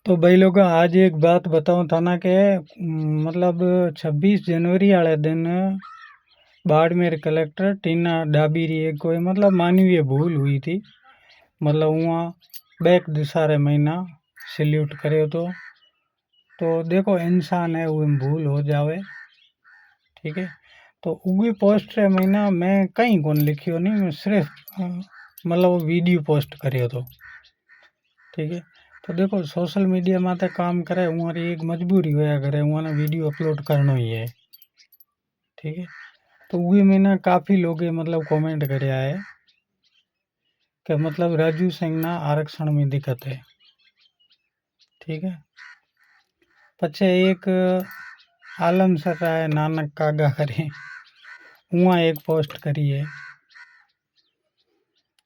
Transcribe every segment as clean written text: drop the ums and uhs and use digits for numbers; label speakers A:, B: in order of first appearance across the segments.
A: तो भाई लोग आज एक बात बताऊं था ना कि मतलब 26 जनवरी वाले दिन बाड़मेर कलेक्टर टीना डाबीरी एक कोई मतलब मानवीय भूल हुई थी। मतलब वहाँ बैक दिसारे महीना सल्यूट करे तो देखो इंसान है वो भूल हो जावे। ठीक है। तो उगी पोस्ट रे महीना मैं कहीं कौन लिखियो नहीं, मैं सिर्फ मतलब वो वीडियो पोस्ट करियो तो। ठीक है। तो देखो सोशल मीडिया माते काम करे हमारी एक मजबूरी होया करे, वहाँ वीडियो अपलोड करना ही है। ठीक है। तो वही मैंने काफ़ी लोग मतलब कमेंट करया है कि मतलब राजू सिंह ना आरक्षण में दिक्कत है। ठीक है। पछे एक आलम सर है नानक कागा करे वहाँ एक पोस्ट करी है।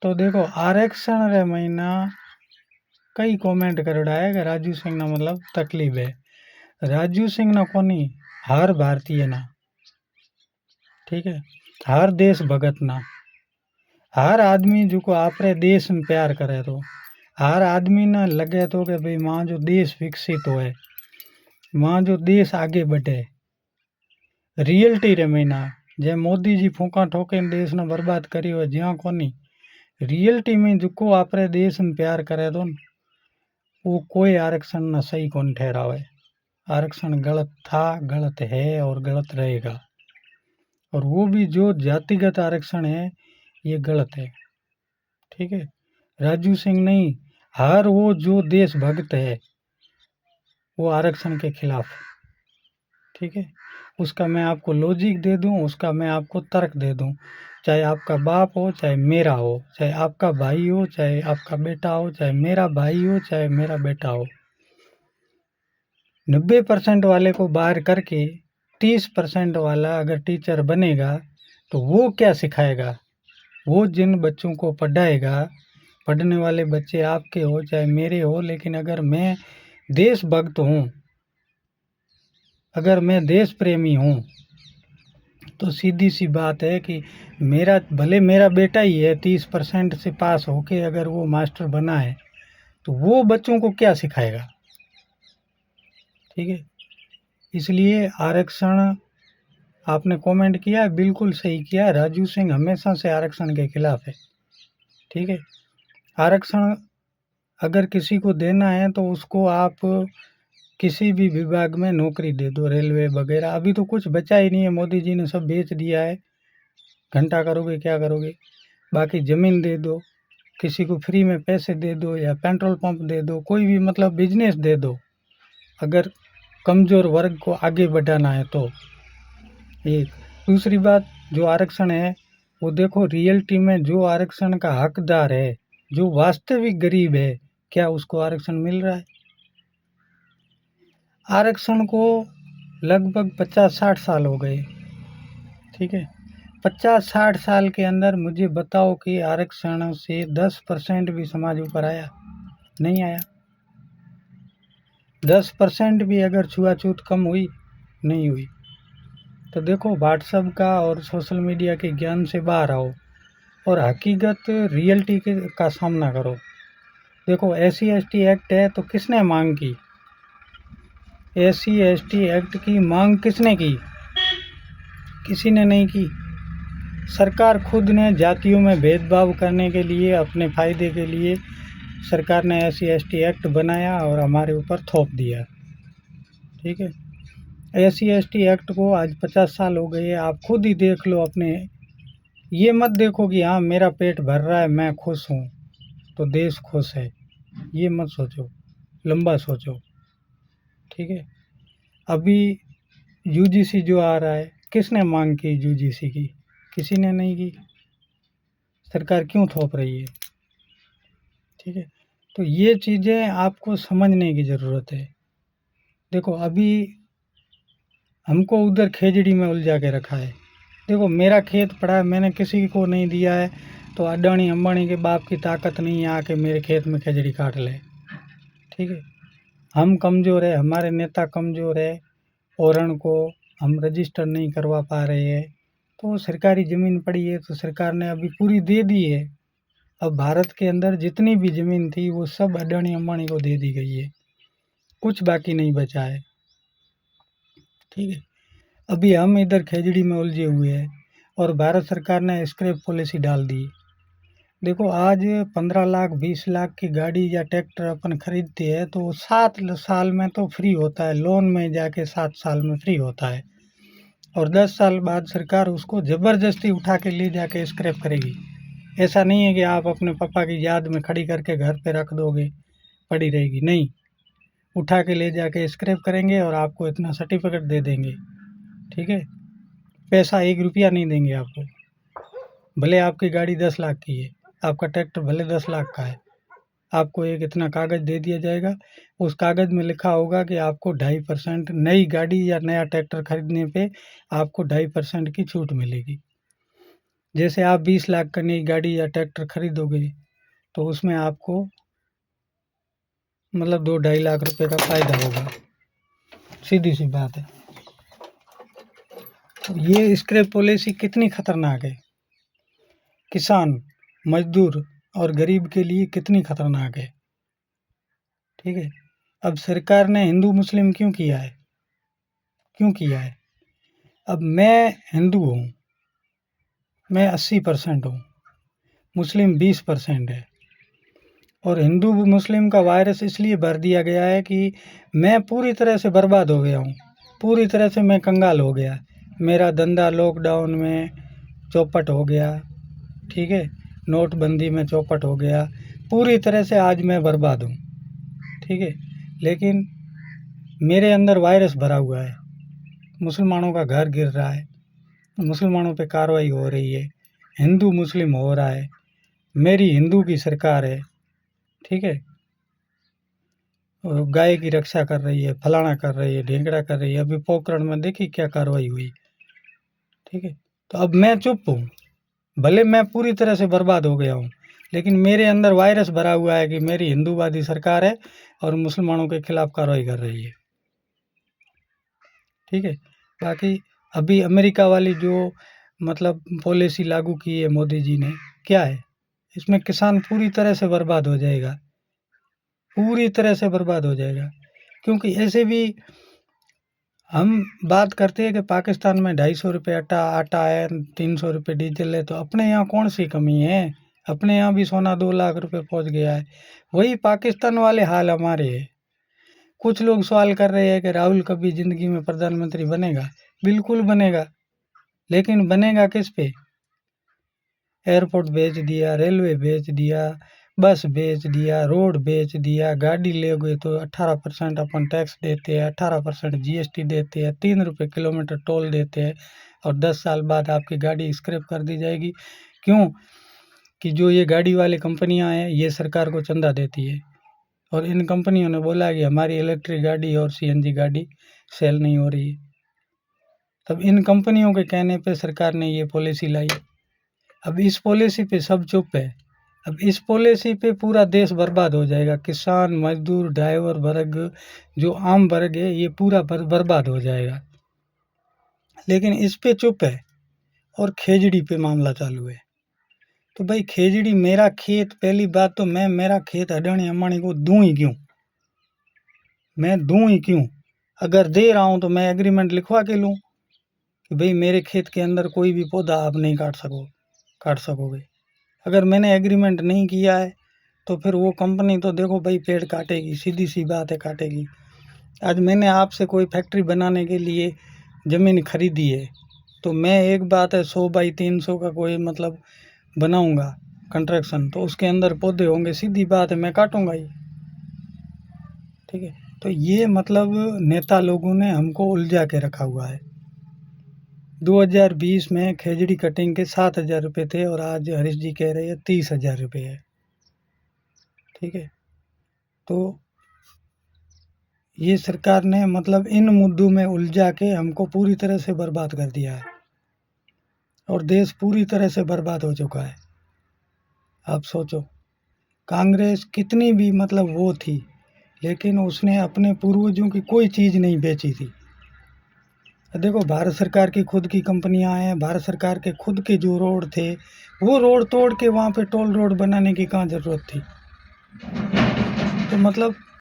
A: तो देखो आरक्षण रे महीना कई कमेंट करेड़ा है कि राजू सिंह ना मतलब तकलीफ है। राजू सिंह ना कोनी, हर भारतीय ना। ठीक है। हर देश भगत ना, हर आदमी जो को आपरे देश में प्यार करे तो हर आदमी ना लगे तो कि भाई माँ जो देश विकसित होए, माँ जो देश आगे बढ़े। रियलिटी रे महीना जे मोदी जी फूका ठोके देश ने बर्बाद करी हो ज्या कोनी, रियलिटी में जो को आपरे देश में प्यार करे तो वो कोई आरक्षण ना सही कौन ठहरावे। आरक्षण गलत था, गलत है और गलत रहेगा। और वो भी जो जातिगत आरक्षण है ये गलत है। ठीक है। राजू सिंह नहीं, हर वो जो देशभक्त है वो आरक्षण के खिलाफ। ठीक है। उसका मैं आपको लॉजिक दे दूं, उसका मैं आपको तर्क दे दूं। चाहे आपका बाप हो, चाहे मेरा हो, चाहे आपका भाई हो, चाहे आपका बेटा हो, चाहे मेरा भाई हो, चाहे मेरा बेटा हो। 90% वाले को बाहर करके 30% वाला अगर टीचर बनेगा तो वो क्या सिखाएगा? वो जिन बच्चों को पढ़ाएगा, पढ़ने वाले बच्चे आपके हो चाहे मेरे हो, लेकिन अगर मैं देशभक्त हूँ, अगर मैं देश प्रेमी हूँ, तो सीधी सी बात है कि मेरा भले मेरा बेटा ही है 30% से पास होके अगर वो मास्टर बना है तो वो बच्चों को क्या सिखाएगा? ठीक है। इसलिए आरक्षण आपने कमेंट किया है, बिल्कुल सही किया। राजू सिंह हमेशा से आरक्षण के खिलाफ है। ठीक है। आरक्षण अगर किसी को देना है तो उसको आप किसी भी विभाग में नौकरी दे दो, रेलवे वगैरह। अभी तो कुछ बचा ही नहीं है, मोदी जी ने सब बेच दिया है। घंटा करोगे क्या करोगे? बाकी ज़मीन दे दो, किसी को फ्री में पैसे दे दो या पेट्रोल पंप दे दो, कोई भी मतलब बिजनेस दे दो अगर कमज़ोर वर्ग को आगे बढ़ाना है तो। एक दूसरी बात, जो आरक्षण है वो देखो रियलिटी में जो आरक्षण का हकदार है, जो वास्तविक गरीब है, क्या उसको आरक्षण मिल रहा है? आरक्षण को लगभग 50-60 साल हो गए। ठीक है। 50-60 साल के अंदर मुझे बताओ कि आरक्षण से 10% भी समाज ऊपर आया? नहीं आया। 10% भी अगर छुआछूत कम हुई? नहीं हुई। तो देखो व्हाट्सएप का और सोशल मीडिया के ज्ञान से बाहर आओ और हकीकत रियलिटी का सामना करो। देखो SC/ST एक्ट है तो किसने मांग की? SC/ST एक्ट की मांग किसने की? किसी ने नहीं की। सरकार खुद ने जातियों में भेदभाव करने के लिए, अपने फ़ायदे के लिए सरकार ने SC/ST एक्ट बनाया और हमारे ऊपर थोप दिया। ठीक है। SC/ST एक्ट को आज 50 साल हो गए। आप खुद ही देख लो अपने, ये मत देखो कि हाँ मेरा पेट भर रहा है, मैं खुश हूँ तो देश खुश है। ये मत सोचो, लंबा सोचो। ठीक है। अभी UGC जो आ रहा है, किसने मांग की UGC की? किसी ने नहीं की। सरकार क्यों थोप रही है? ठीक है। तो ये चीज़ें आपको समझने की ज़रूरत है। देखो अभी हमको उधर खेजड़ी में उलझा के रखा है। देखो मेरा खेत पड़ा है, मैंने किसी को नहीं दिया है, तो अडानी अंबानी के बाप की ताकत नहीं है आके मेरे खेत में खेजड़ी काट ले। ठीक है। हम कमज़ोर है, हमारे नेता कमज़ोर है, औरण को हम रजिस्टर नहीं करवा पा रहे हैं, तो सरकारी ज़मीन पड़ी है तो सरकार ने अभी पूरी दे दी है। अब भारत के अंदर जितनी भी ज़मीन थी वो सब अडानी अंबानी को दे दी गई है। कुछ बाकी नहीं बचा है। ठीक है, अभी हम इधर खेजड़ी में उलझे हुए हैं और भारत सरकार ने स्क्रैप पॉलिसी डाल दी। देखो, आज 15 लाख 20 लाख की गाड़ी या ट्रैक्टर अपन खरीदते हैं तो 7 साल में तो फ्री होता है, लोन में जाके 7 साल में फ्री होता है, और 10 साल बाद सरकार उसको ज़बरदस्ती उठा के ले जाके स्क्रैप करेगी। ऐसा नहीं है कि आप अपने पापा की याद में खड़ी करके घर पे रख दोगे, पड़ी रहेगी, नहीं, उठा के ले जाके स्क्रैप करेंगे और आपको इतना सर्टिफिकेट दे देंगे। ठीक है, पैसा 1 रुपया नहीं देंगे आपको। भले आपकी गाड़ी 10 लाख की है, आपका ट्रैक्टर भले 10 लाख का है, आपको एक इतना कागज़ दे दिया जाएगा। उस कागज़ में लिखा होगा कि आपको 2.5% नई गाड़ी या नया ट्रैक्टर खरीदने पे आपको 2.5% की छूट मिलेगी। जैसे आप 20 लाख का नई गाड़ी या ट्रैक्टर खरीदोगे तो उसमें आपको मतलब 2-2.5 लाख रुपए का फ़ायदा होगा, सीधी सी बात है। ये स्क्रैप पॉलिसी कितनी खतरनाक है, किसान, मजदूर और गरीब के लिए कितनी खतरनाक है। ठीक है, अब सरकार ने हिंदू मुस्लिम क्यों किया है, क्यों किया है? अब मैं हिंदू हूँ, मैं 80% हूँ, मुस्लिम 20% है, और हिंदू मुस्लिम का वायरस इसलिए भर दिया गया है कि मैं पूरी तरह से बर्बाद हो गया हूँ, पूरी तरह से मैं कंगाल हो गया। मेरा धंधा लॉकडाउन में चौपट हो गया। ठीक है, नोटबंदी में चौपट हो गया, पूरी तरह से आज मैं बर्बाद हूँ। ठीक है, लेकिन मेरे अंदर वायरस भरा हुआ है, मुसलमानों का घर गिर रहा है, मुसलमानों पे कार्रवाई हो रही है, हिंदू मुस्लिम हो रहा है, मेरी हिंदू की सरकार है। ठीक है, और गाय की रक्षा कर रही है, फलाना कर रही है, ढेंकड़ा कर रही है। अभी पोखरण में देखी क्या कार्रवाई हुई। ठीक है, तो अब मैं चुप हूँ, भले मैं पूरी तरह से बर्बाद हो गया हूँ, लेकिन मेरे अंदर वायरस भरा हुआ है कि मेरी हिंदूवादी सरकार है और मुसलमानों के खिलाफ कार्रवाई कर रही है। ठीक है, बाकी अभी अमेरिका वाली जो मतलब पॉलिसी लागू की है मोदी जी ने, क्या है इसमें? किसान पूरी तरह से बर्बाद हो जाएगा, पूरी तरह से बर्बाद हो जाएगा। क्योंकि ऐसे भी हम बात करते हैं कि पाकिस्तान में 250 रुपये आटा है, 300 रुपये डीजल है, तो अपने यहाँ कौन सी कमी है? अपने यहाँ भी सोना 2 लाख रुपए पहुँच गया है। वही पाकिस्तान वाले हाल हमारे है। कुछ लोग सवाल कर रहे हैं कि राहुल कभी ज़िंदगी में प्रधानमंत्री बनेगा। बिल्कुल बनेगा, लेकिन बनेगा किस पे? एयरपोर्ट बेच दिया, रेलवे बेच दिया, बस बेच दिया, रोड बेच दिया, गाड़ी लोगे तो 18% अपन टैक्स देते हैं, 18% जीएसटी देते हैं, 3 रुपये किलोमीटर टोल देते हैं, और 10 साल बाद आपकी गाड़ी स्क्रैप कर दी जाएगी। क्यों? कि जो ये गाड़ी वाली कंपनियां हैं ये सरकार को चंदा देती है, और इन कंपनियों ने बोला कि हमारी इलेक्ट्रिक गाड़ी और सीएनजी गाड़ी सेल नहीं हो रही है। तब इन कंपनियों के कहने पे सरकार ने ये पॉलिसी लाई। अब इस पॉलिसी पे सब चुप है। अब इस पॉलिसी पे पूरा देश बर्बाद हो जाएगा। किसान, मजदूर, ड्राइवर वर्ग, जो आम वर्ग है, ये पूरा बर्बाद हो जाएगा। लेकिन इस पे चुप है, और खेजड़ी पे मामला चालू है। तो भाई खेजड़ी मेरा खेत, पहली बात तो मैं मेरा खेत अडानी अंबानी को दूं ही क्यों? मैं दूं ही क्यों? अगर दे रहा हूं तो मैं एग्रीमेंट लिखवा के लूं कि भाई मेरे खेत के अंदर कोई भी पौधा आप नहीं काट सकोगे। अगर मैंने एग्रीमेंट नहीं किया है तो फिर वो कंपनी तो देखो भाई पेड़ काटेगी, सीधी सी बात है, काटेगी। आज मैंने आपसे कोई फैक्ट्री बनाने के लिए ज़मीन खरीदी है, तो मैं एक बात है 100 बाई 300 का कोई मतलब बनाऊंगा कंस्ट्रक्शन, तो उसके अंदर पौधे होंगे, सीधी बात है मैं काटूंगा ही। ठीक है, तो ये मतलब नेता लोगों ने हमको उलझा के रखा हुआ है। 2020 में खेजड़ी कटिंग के 7,000 रुपये थे, और आज हरीश जी कह रहे हैं 30,000 रुपये है। ठीक है, तो ये सरकार ने मतलब इन मुद्दों में उलझा के हमको पूरी तरह से बर्बाद कर दिया है, और देश पूरी तरह से बर्बाद हो चुका है। आप सोचो, कांग्रेस कितनी भी मतलब वो थी, लेकिन उसने अपने पूर्वजों की कोई चीज़ नहीं बेची थी। देखो, भारत सरकार की खुद की कंपनियां हैं, भारत सरकार के खुद के जो रोड थे, वो रोड तोड़ के वहाँ पे टोल रोड बनाने की कहाँ ज़रूरत थी? तो मतलब